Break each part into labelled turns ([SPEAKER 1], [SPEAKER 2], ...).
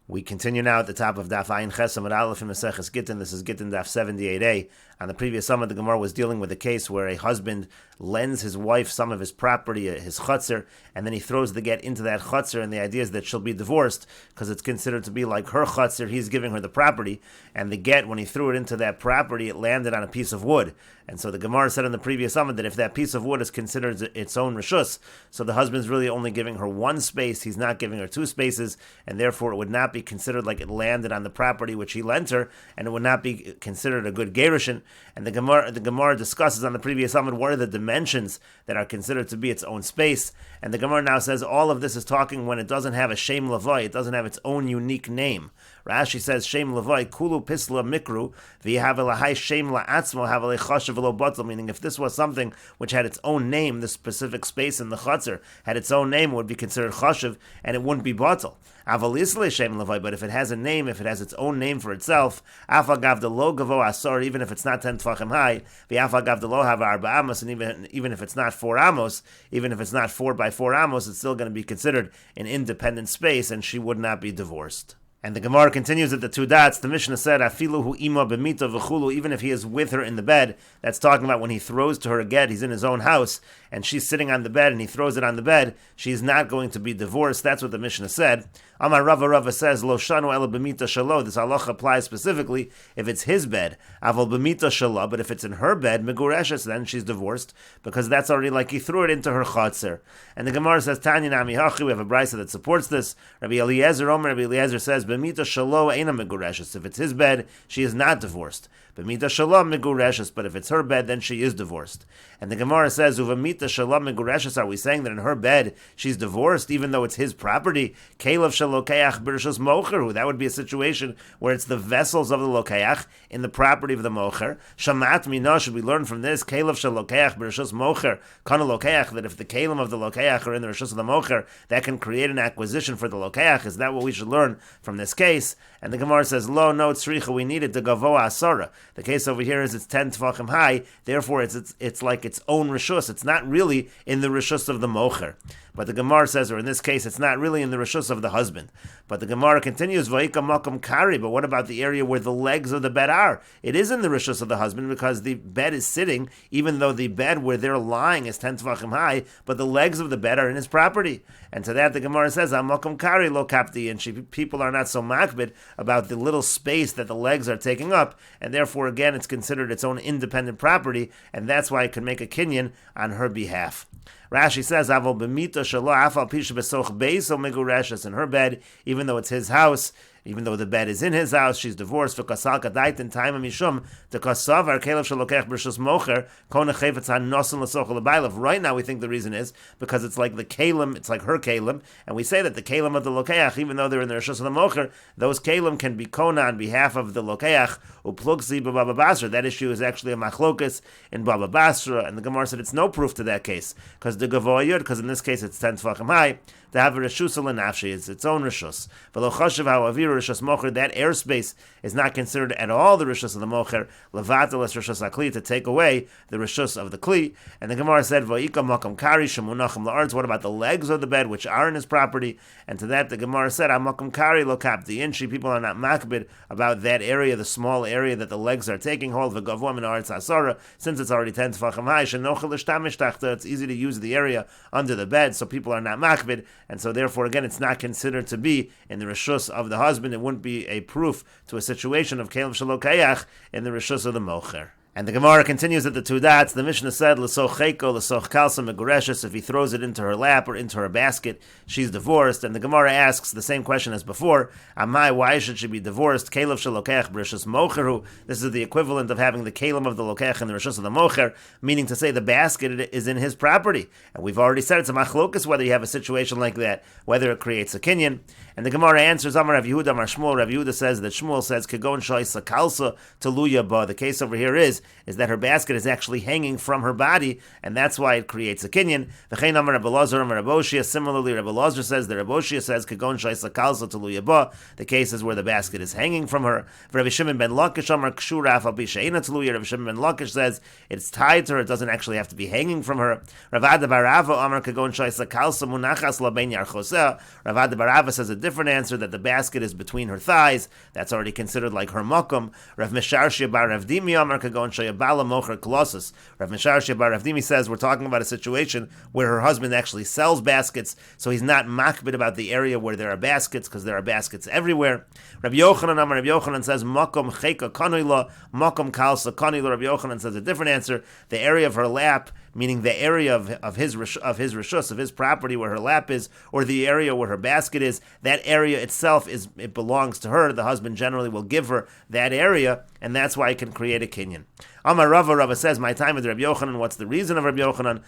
[SPEAKER 1] We continue now at the top of Daf Ayin Ches Amud Aleph in Meseches Gitin. This is Gittin Daf 78a. On the previous summer, the Gemara was dealing with a case where a husband lends his wife some of his property, his chutzner, and then he throws the get into that chutzner, and the idea is that she'll be divorced because it's considered to be like her chutzner. He's giving her the property, and the get, when he threw it into that property, it landed on a piece of wood. And so the Gemara said in the previous summer that if that piece of wood is considered its own reshus, so the husband's really only giving her one space, he's not giving her two spaces, and therefore it would not be considered like it landed on the property which he lent her, and it would not be considered a good gerushin. And the Gemara discusses on the previous Amud what are the dimensions that are considered to be its own space. And the Gemara now says all of this is talking when it doesn't have a shem levai, it doesn't have its own unique name. Rashi says shem levai kulu pisla mikru v'yahavelahai shem la'atzmo havelei chashav v'lo batel. Meaning, if this was something which had its own name, this specific space in the chutzner had its own name, it would be considered chashav and it wouldn't be batel. But if it has a name, if it has its own name for itself, even if it's not 10 tefachim high, and even if it's not 4 amos, even if it's not 4 by 4 amos, it's still going to be considered an independent space, and she would not be divorced. And the Gemara continues at the two dots. The Mishnah said, "Afilu hu ima b'mita v'chulu." Even if he is with her in the bed, that's talking about when he throws to her a get. He's in his own house, and she's sitting on the bed, and he throws it on the bed. She's not going to be divorced. That's what the Mishnah said. Amar Rava says, "Lo shanu ela b'mita shalo." This halacha applies specifically if it's his bed. Aval b'mita shalo, but if it's in her bed, megureshes, then she's divorced because that's already like he threw it into her chotzer. And the Gemara says, "Tanya nami hachi." We have a brisa that supports this. Rabbi Eliezer says, "B'mita shalo eina megureshes." If it's his bed, she is not divorced. B'mita shalo megureshes, but if it's her bed, then she is divorced. And the Gemara says, "Uv'mita shalo megureshes." Are we saying that in her bed she's divorced, even though it's his property? Kelev shalokeach b'rishus mocher. That would be a situation where it's the vessels of the lokeach in the property of the mocher. Shamat mina. Should we learn from this? Kelev shalokeach b'rishus mocher. Kana lokeach. That if the kelim of the lokeach are in the rishus of the mocher, that can create an acquisition for the lokeach. Is that what we should learn from this case? And the Gemara says, "Lo no tzricha." We need it to gavoa asara. The case over here is it's 10 tefachim high. Therefore, it's like its own rishus. It's not really in the rishus of the mocher. But the Gemara says, or in this case, it's not really in the rishus of the husband. But the Gemara continues, "Va'ika makom kari." But what about the area where the legs of the bed are? It is in the rishus of the husband because the bed is sitting, even though the bed where they're lying is 10 tefachim high, but the legs of the bed are in his property. And to that the Gemara says, "Amakom kari lo kapti," and people are not so makbid about the little space that the legs are taking up, and therefore again it's considered its own independent property, and that's why it can make a kinyan on her behalf. Rashi says, "Avol b'mita shelo afal pisha besoch beiso megureshes." In her bed, even though it's his house, even though the bed is in his house, she's divorced. V'kasal kadait in time mishum to kasavar kelev shalokech b'rishus mocher kona chayvetz hanosin l'sochel l'baylev. Right now, we think the reason is because it's like the kelim, it's like her kelim, and we say that the kelim of the lokeach, even though they're in the rishus of the mocher, those kelim can be kona on behalf of the lokeach uplugzi b'Baba Basra. That issue is actually a machlokus in Baba Basra, and the Gemara said it's no proof to that case because the gavoyud, because in this case it's 10 tefachim high. To have a reshus l'nafshi, it's its own reshus. V'lo chashav ha'avir reshus mocher. That airspace is not considered at all the reshus of the mocher. Levatel es reshus hakli, to take away the reshus of the kli. And the Gemara said, "Va'ika makam kari shemunachim la'arz." What about the legs of the bed which are in his property? And to that the Gemara said, "Amakam kari lo kapti inchi." People are not makbid about that area, the small area that the legs are taking hold. V'gavua min haaretz hasara, since it's already 10 tefachim high. Shenochel l'shtamish tachta. It's easy to use the area under the bed, so people are not makbid. And so therefore, again, it's not considered to be in the reshus of the husband. It wouldn't be a proof to a situation of kelev shalokayach in the reshus of the mocher. And the Gemara continues at the two dots. The Mishnah said, "L'soch cheko, l'soch kalsa megureshes." If he throws it into her lap or into her basket, she's divorced. And the Gemara asks the same question as before: Amai, why should she be divorced? Kelev shalokech b'rishus mocheru. This is the equivalent of having the kelim of the lokech in the rishus of the mocher, meaning to say the basket is in his property. And we've already said it's a machlokus whether you have a situation like that, whether it creates a kinyan. And the Gemara answers, Amar Rav Yehuda, Amar Shmuel. Rav Yehuda says that Shmuel says, "Kegon shoysa kalsa teluya ba." The case over here is that her basket is actually hanging from her body, and that's why it creates a kinyan. V'chein Amar Rabbi Elazar, Amar Rabbi Oshia. Similarly, Rabbi Elazar says that Rabbi Oshia says, "Kegon shoysa kalsa teluya ba." The case is where the basket is hanging from her. Rabbi Shimon ben Lakish, Amar Kshura afal pi she'eina teluya. Rabbi Shimon ben Lakish says it's tied to her; it doesn't actually have to be hanging from her. Rav Ada bar Rava, Amar Kegon shoysa kalsa munachas la ben yarchoseh. Rav Ada bar Rava says a different different answer that the basket is between her thighs. That's already considered like her makom. Rav Misharshia bar Rav Dimi Amar Kagon Shayabala Mocher Kolossus. Rav Misharshia bar Rav Dimi says we're talking about a situation where her husband actually sells baskets, so he's not makbid about the area where there are baskets, because there are baskets everywhere. Rabbi Yochanan Amar Rabbi Yochanan says makom cheka kanila, makom kalsa kanila. Rabbi Yochanan says a different answer. The area of her lap, meaning the area of his rishus, of his property where her lap is, or the area where her basket is, that area itself it belongs to her. The husband generally will give her that area, and that's why it can create a kinyan. Amar Rava says, my time with Rabbi Yochanan, what's the reason of Rabbi Yochanan?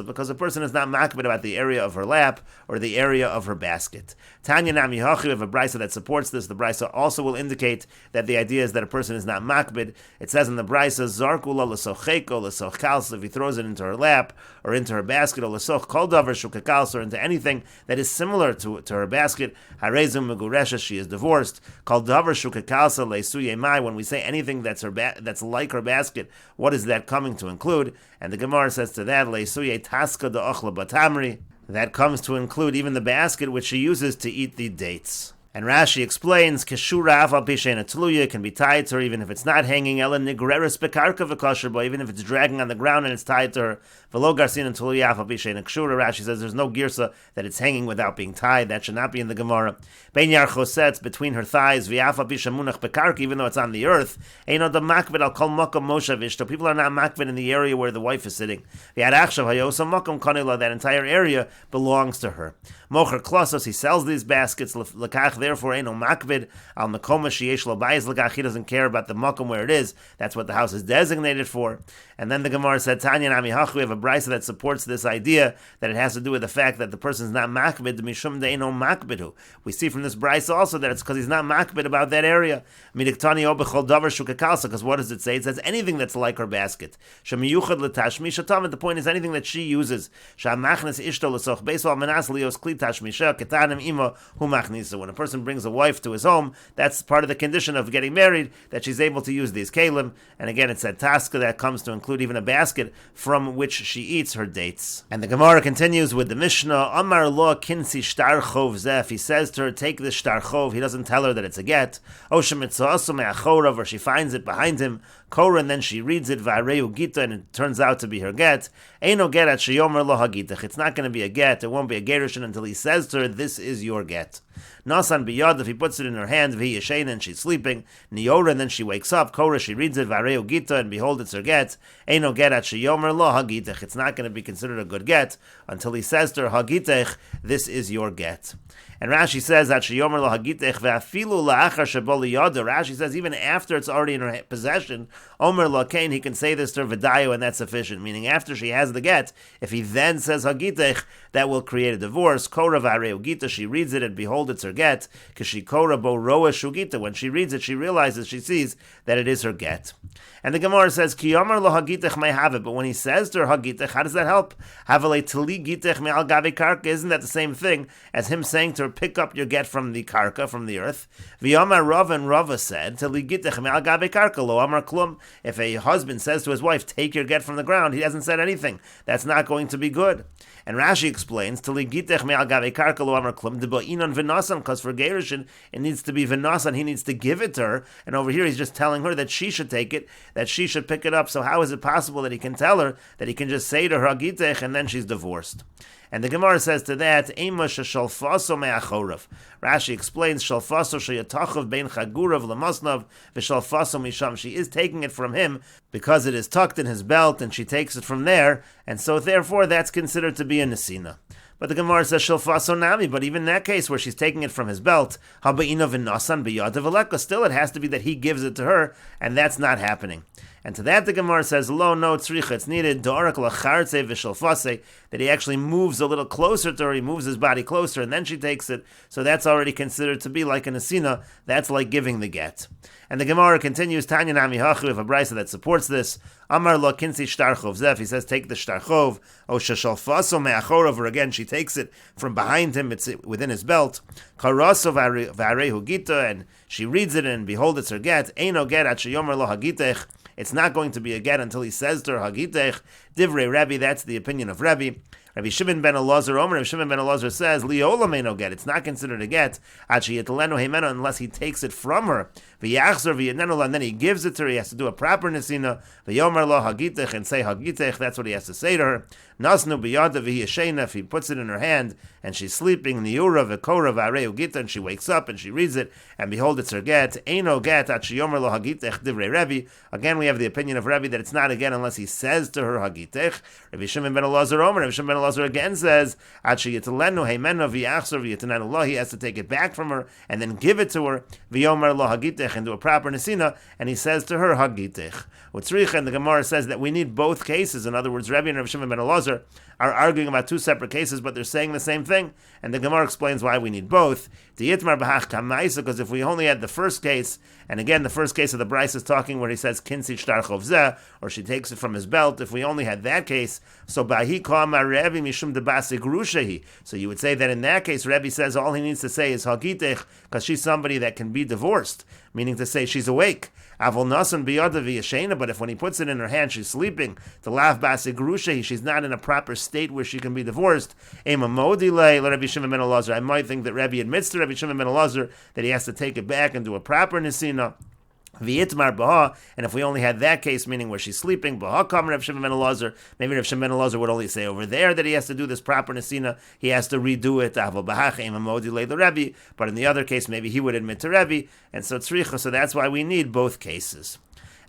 [SPEAKER 1] Because a person is not makbid about the area of her lap or the area of her basket. Tanya Nami Hachi, we have a brisa that supports this. The brisa also will indicate that the idea is that a person is not makbid. It says in the brisa, Zarkula l'soch cheko l'soch kalsa, if he throws it into her lap or into her basket, or l'soch kol davar shukakalsa, or into anything that is similar to her basket, harezum meguresha, she is divorced. Kol davar shukakalsa le'suye mai, when we say anything that's that's like her basket, what is that coming to include? And the Gemara says to that, le'suye taska da'ochla batamri, that comes to include even the basket which she uses to eat the dates. And Rashi explains, Keshura aval pishena tluya, can be tied to her even if it's not hanging, ela nigreris bekarka v'kosher, but even if it's dragging on the ground and it's tied to her, v'lo garsin and tluya aval pishena kshura. Rashi says there's no girsa that it's hanging without being tied. That should not be in the Gemara. Ben yar chosetz, between her thighs, v'aval pishamunach bekarka, even though it's on the earth, eino da makbid al kol makom moshav ishto. People are not makbid in the area where the wife is sitting. V'yad achshav hayosa makom kanila, that entire area belongs to her. Mocher klosos, he sells these baskets, l'kach, therefore ain't no makvid al makoma sheyesh lo bayis l'kach. He doesn't care about the makom where it is. That's what the house is designated for. And then the Gemara said, Tanya Nami Hachu, we have a brisa that supports this idea that it has to do with the fact that the person is not makvid, mishum de no makbidu. We see from this brisa also that it's because he's not makbid about that area. Midiktani o bechol davar shukakalsa, because what does it say? It says anything that's like her basket. Shemiyuchad l'tashmi shatam. The point is anything that she uses. Shamachnes ishto l'soch beisol manas lios kli tashmisha ketanim ima hu machnisa. When a person brings a wife to his home, that's part of the condition of getting married, that she's able to use these kalim. And again, it said taska, that comes to include even a basket from which she eats her dates. And the Gemara continues with the Mishnah, Amar lo kinsi shtar chov zef. He says to her, take this shtar chov. He doesn't tell her that it's a get. O shemitzasu me'achorav, or she finds it behind him, Korah, and then she reads it, va'areu gita, and it turns out to be her get. Eino get at sheyomer lo hagitach. It's not going to be a get. It won't be a gerushin until he says to her, this is your get. Nasan biyad, if he puts it in her hand, v'hi yeshein, and she's sleeping, niora, and then she wakes up, Korah, she reads it, va'areu gita, and behold, it's her get. Eino get at sheyomer lo hagitach. It's not going to be considered a good get until he says to her, hagitach, this is your get. And Rashi says that sheyomer lo hagitech ve'afilu la'achar shebo liyada. Rashi says even after it's already in her possession, omer lo kain, he can say this to her v'dayu, and that's sufficient. Meaning after she has the get, if he then says hagitech, that will create a divorce. Korah v'areu gita, she reads it and behold, it's her get. Kashi korah bo roa shugita. When she reads it, she realizes, she sees that it is her get. And the Gemara says, Ki yomer lo hagitech may have it. But when he says to her hagitech, how does that help? Havale tali gitech me'al gavi karka. Isn't that the same thing as him saying to her, pick up your get from the karka, from the earth? V'yamar Rav, and Rava said, tali gitech me'al gavi karka lo amar klum. If a husband says to his wife, take your get from the ground, he hasn't said anything. That's not going to be good. And Rashi explains, tali gitech me'al gavi karka lo amar klum, debo inon v'nasan, because for gerushin, it needs to be v'nasan, he needs to give it to her. And over here, he's just telling her that she should take it, that she should pick it up. So how is it possible that he can tell her, that he can just say to her hagitech, and then she's divorced? And the Gemara says to that, Eima sheshalfaso me'achorav. Rashi explains, Shalfaso sheyatachav bein chagurav lemasnav v'shalfaso misham. She is taking it from him because it is tucked in his belt, and she takes it from there, and so therefore that's considered to be a nesina. But the Gemara says Shalfaso nami. But even in that case where she's taking it from his belt, habaina v'nasan b'yadav v'leka, still it has to be that he gives it to her, and that's not happening. And to that the Gemara says, lo, no tzricha, it's needed, do'arak lachartze v'shalfase, that he actually moves a little closer to her, he moves his body closer, and then she takes it, so that's already considered to be like an asina, that's like giving the get. And the Gemara continues, Tanya Nami Hachu, we have a brisa that supports this, Amar lo kinsi shtarchov zef, he says, take the shtarchov, o sheshalfaso me'achorov, or again, she takes it from behind him, it's within his belt, karaso v'arehu gita, and she reads it, and behold, it's her get, eino get at sheyomer lo hagitech. It's not going to be a get until he says to her hagitech. Divrei Rebbe, that's the opinion of Rebbe. Rabbi Shimon ben Elazar Omer, Rabbi Shimon ben Elazar says, Liolam eino get. It's not considered a get, unless he takes it from her. And then he gives it to her. He has to do a proper nesina. And say hagitech. That's what he has to say to her. Nasnu biyada v'yashena. If he puts it in her hand and she's sleeping, niura v'kora v'areu gita, and she wakes up and she reads it, and behold, it's her get. Eino get at sheyomer lo hagitech divrei Rebbe. Again, we have the opinion of Rebbe that it's not a get unless he says to her hagitech. Rabbi Shimon ben Elazar Omer. Rabbi Shimon ben Elazar again says, at sheyitalenu heimenu v'yachzor v'yitananu lo. He has to take it back from her and then give it to her. V'yomer lo hagitech, and do a proper nesina, and he says to her hagitech. Utzricha, and the Gemara says that we need both cases. In other words, Rebbe and Rabbi Shimon ben Elazar are arguing about two separate cases, but they're saying the same thing. And the Gemara explains why we need both. Because if we only had the first case, and again, the first case of the Bryce is talking where he says kinsi shtar chovzeh, or she takes it from his belt. If we only had that case, so bahi kama Rebbe mishum debase grushahi. So you would say that in that case, Rebbe says all he needs to say is hagitech, because she's somebody that can be divorced, meaning to say she's awake. Avol nasan biyada v'yashena, but if when he puts it in her hand, she's sleeping, to lav base grushahi, she's not in a proper state where she can be divorced. Ema modile Rabbi Shimon ben Elazar. I might think that Rebbe admits to Rabbi Shimon ben Elazar that he has to take it back and do a proper nesina. V'yitmar baha, and if we only had that case, meaning where she's sleeping, baha kam Rav Shimon ben Elazar, maybe Rav Shimon ben Elazar would only say over there that he has to do this proper nesina, he has to redo it, but in the other case, maybe he would admit to Rebbe, and so tzricha, so that's why we need both cases.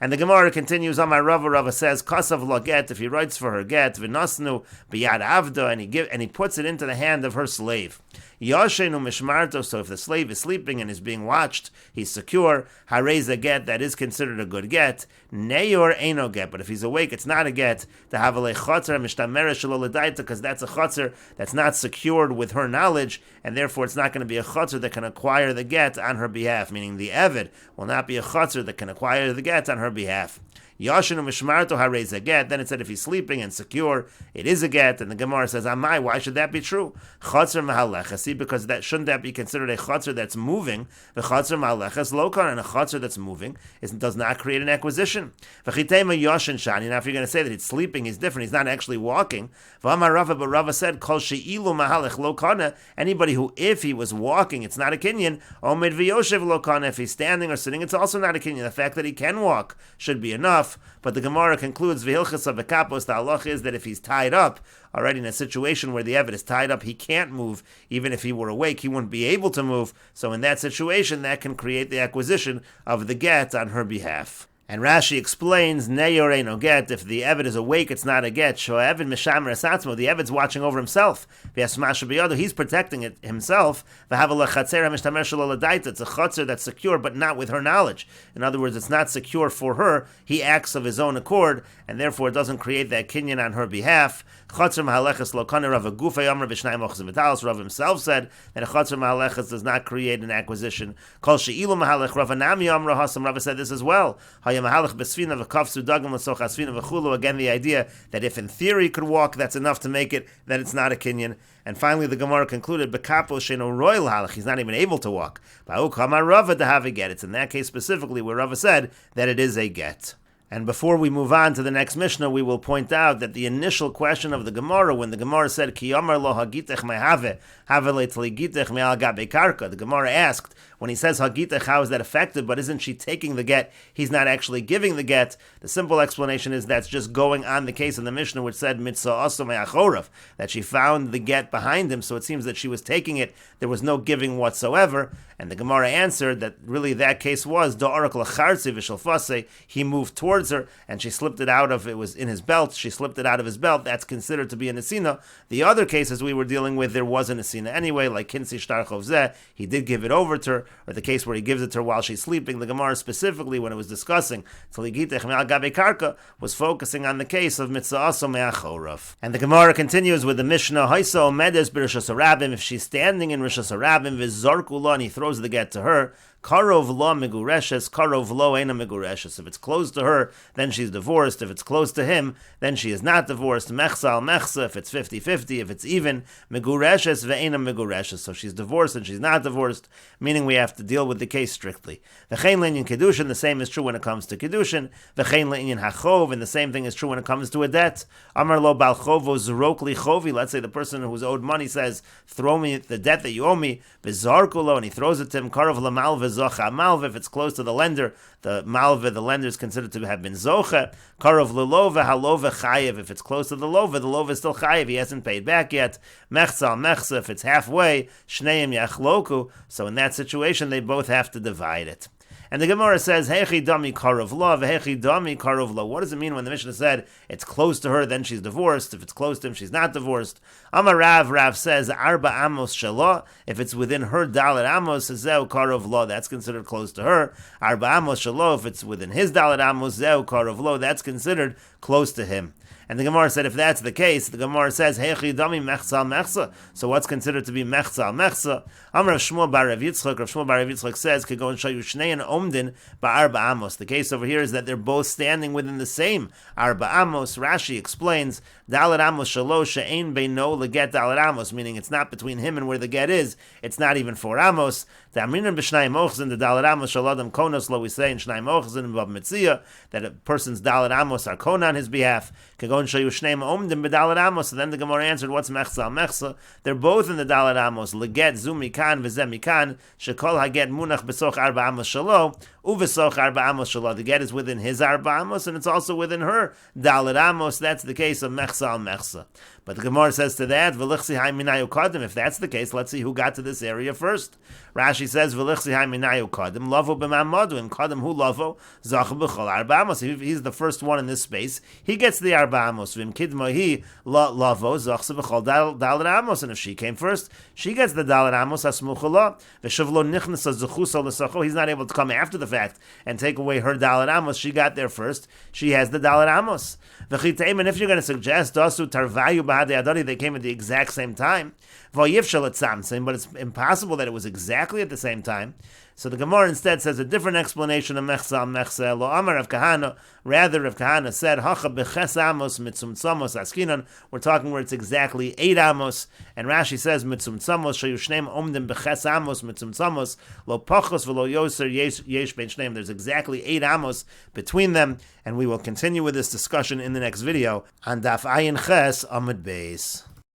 [SPEAKER 1] And the Gemara continues on. My Rava says, "Kasav lo get." If he writes for her get, v'nasnu biyad avda, and he puts it into the hand of her slave. Yashenu mishmarto. So if the slave is sleeping and is being watched, he's secure. Harez a get, that is considered a good get. Neyor eino get. But if he's awake, it's not a get. To have a lechatzer mishtamera shelo ledaita, because that's a chatzer that's not secured with her knowledge, and therefore it's not going to be a chatzer that can acquire the get on her behalf. Meaning the eved will not be a chatzer that can acquire the get on her behalf. Yashinu mishmarto harez a get. Then it said if he's sleeping and secure, it is a get. And the Gemara says, "Amai, why should that be true? Chatzer mahalechasi, because shouldn't that be considered a chatzer that's moving? The chatzer mahalechas lokar, and a chatzer that's moving does not create an acquisition. V'chitema yashin shani. Now, if you're going to say that he's sleeping, he's different. He's not actually walking. V'amar Rava, but Rava said, kol sheilu mahalech lokana. Anybody who, if he was walking, it's not a kinyan. Omid v'yoshev lokana. If he's standing or sitting, it's also not a kinyan. The fact that he can walk should be enough. But the Gemara concludes, v'hilchas avekapos, the halach is that if he's tied up, already in a situation where the Eved is tied up, he can't move. Even if he were awake, he wouldn't be able to move. So in that situation, that can create the acquisition of the get on her behalf. And Rashi explains, Neyor eino get, if the Eved is awake, it's not a get. Sho'eved mishamer asatzmo, the Eved's watching over himself. V'yasmasha b'yado, he's protecting it himself. V'havel lechatzer ha'mishtamer shelo l'daita, it's a chatzer that's secure, but not with her knowledge. In other words, it's not secure for her. He acts of his own accord, and therefore it doesn't create that kinyan on her behalf. Chatzer mahaleches lo kana Rav Gufay Amar b'shnayim ochzim v'talos. Rav himself said that a chatzer mahaleches does not create an acquisition. Kol she'ilu mahalech Rav Anami Amar Hasam. Rav said this as well. Again, the idea that if in theory he could walk, that's enough to make it, then it's not a kinyan. And finally, the Gemara concluded, he's not even able to walk. It's in that case specifically where Rava said that it is a get. And before we move on to the next Mishnah, we will point out that the initial question of the Gemara, when the Gemara said, Ki yamar lo hagitech mehave, have le'tligitech me'al gabe karka, the Gemara asked, when he says hagitech, how is that effective? But isn't she taking the get? He's not actually giving the get. The simple explanation is that's just going on the case in the Mishnah which said mitzah aso me'achorav, that she found the get behind him, so it seems that she was taking it. There was no giving whatsoever. And the Gemara answered that really that case was da'arak lachartzi v'shalfase, he moved towards her and she slipped it out of, it was in his belt, she slipped it out of his belt. That's considered to be a nesina. The other cases we were dealing with, there was a nesina anyway, like kinsi shtar chovzeh, he did give it over to her, or the case where he gives it to her while she's sleeping. The Gemara specifically, when it was discussing tligitech me'al gabe karka, was focusing on the case of mitzah aso me'achorav. And the Gemara continues with the Mishnah, Haisa omedes b'rishas harabim, if she's standing in rishas harabim, v'zarku lo, and he throws the get to her, Karov lo megureshes, karov lo ena megureshes. If it's close to her, then she's divorced. If it's close to him, then she is not divorced. Mechsal mechsa, if it's 50-50, if it's even, megureshes ve'ena megureshes. So she's divorced and she's not divorced, meaning we have to deal with the case strictly. V'chein le'inyan kedushin, the same is true when it comes to kedushin. V'chein le'inyan hachov, and the same thing is true when it comes to a debt. Amar lo bal chovo zrok li chovi. Let's say the person who's owed money says, throw me the debt that you owe me, bezarkulo, and he throws it to him, karov lamalve zocha malve, if it's close to the lender, the malve, the lender is considered to have been zocha, karov lelova halova chayev, if it's close to the lova is still chayev, he hasn't paid back yet, mechza mechza, if it's halfway, shneim yachloku, so in that situation they both have to divide it. And the Gemara says, Hechi dami karov lo, vehechi dami karov lo. What does it mean when the Mishnah said it's close to her, then she's divorced? If it's close to him, she's not divorced. Amar Rav says, Arba amos shelo. If it's within her dalet amos, zeu karov lo, that's considered close to her. Arba amos shelo, if it's within his dalet amos, zeu karov lo, that's considered close to him. And the Gemara said, if that's the case, the Gemara says, Hechi dami mechza mechza. So what's considered to be mechza mechza? Amar Shmuel bar Rav Yitzchak. Rav Shmuel bar Rav Yitzchak says, Kegon shayu shnein omdin ba'arba amos. The case over here is that they're both standing within the same arba amos. Rashi explains, dalet amos shalosh she'ein beino leget dalet amos, meaning it's not between him and where the get is. It's not even 4 amos. The amrinan b'shnayim ochzin, the dalet amos shaladam konos lo, we say in shnayim ochzin and bav mitzia, that a person's dalet amos are kona on his behalf. Kegon shayu shneim omdin b'dalet amos. So then the Gemara answered, what's mechza mechza? They're both in the dalet amos. Leget zumi kan v'zem mikan, shekol haget munach besoch arba amos shalo, uvesoch arba amos shalo. The get is within his arba amos, and it's also within her dalet amos. That's the case of mechza mechza. But the Gemara says to that, v'lichsi hai minayu kadim. If that's the case, let's see who got to this area first. Rashi says, v'lichsi hai minayu kadim, lavo b'mamadu, and kadim hu lavo, zach b'chol arba amos. He's the first one in this space. He gets the arba amos. V'im kidmo la lavo, zach b'chol dalet amos. And if she came first, she gets the dalet amos asmuchalo. V'shavlo nichnas azuchuso l'sacho. He's not able to come after the fact and take away her dalet amos. She got there first. She has the dalet amos. V'chiteim, and if you're going to suggest dasu tarvayu b'hadei adari, they came at the exact same time. V'yivshal etzamsim, but it's impossible that it was exactly at the same time. So the Gemara instead says a different explanation of mechza mechza. Lo amar Rav Kahana. Rather, Rav Kahana said, Hacha b'ches amos mitzumtzamos askinan. We're talking where it's exactly 8 amos. And Rashi says, mitzumtzamos shayu shneim omdim b'ches amos mitzumtzamos lo pachos v'lo yoser yesh ben shneim. There's exactly 8 amos between them. And we will continue with this discussion in the next video on Daf Ayin Ches Amud Beis.